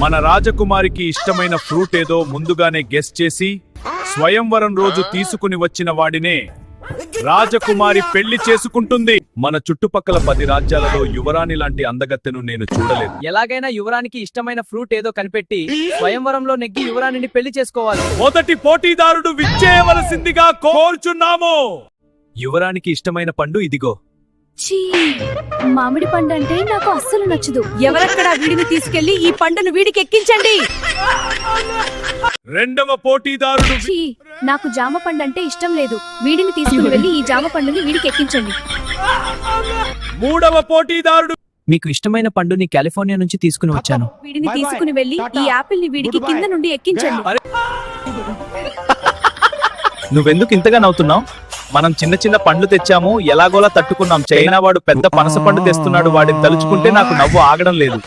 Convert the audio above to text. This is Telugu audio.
మన రాజకుమారికి ఇష్టమైన ఫ్రూట్ ఏదో ముందుగానే గెస్ చేసి స్వయంవరం రోజు తీసుకుని వచ్చిన వాడినే రాజకుమారి పెళ్లి చేసుకుంటుంది. మన చుట్టుపక్కల 10 రాజ్యాలలో యువరాణి లాంటి అందగత్తెను నేను చూడలేదు. ఎలాగైనా యువరానికి ఇష్టమైన ఫ్రూట్ ఏదో కనిపెట్టి స్వయంవరంలో నెగ్గి యువరాణిని పెళ్లి చేసుకోవాలి. మొదటి పోటీదారుడు విచ్చేయవలసిందిగా కోరుచున్నాము. యువరానికి ఇష్టమైన పండు ఇదిగో. ఛీ, మామిడి పండు అంటే నాకు అస్సలు నచ్చదు. ఎవరక్కడ వీడిని తీసుకెళ్లి ఈ పండును వీడికి ఎక్కించండి. రెండవ పోటీదారుడు ఛీ, నాకు జామ పండు అంటే ఇష్టం లేదు. వీడిని తీసుకుని వెళ్లి ఈ జామ పండుని వీడికి ఎక్కించండి. మూడవ పోటీదారుడు మీకు ఇష్టమైన పండుని కాలిఫోర్నియా నుంచి తీసుకుని వచ్చాను. వీడిని తీసుకుని వెళ్లి ఈ యాపిల్ ని వీడికి కింద నుండి ఎక్కించండి. నువ్వెందుకు ఇంతగా నవ్వుతున్నావు? మనం చిన్న చిన్న పండ్లు తెచ్చాము, ఎలాగోలా తట్టుకున్నాం. చైనా వాడు పెద్ద పనస పండు తెస్తున్నాడు. వాడిని తలుచుకుంటే నాకు నవ్వు ఆగడం లేదు.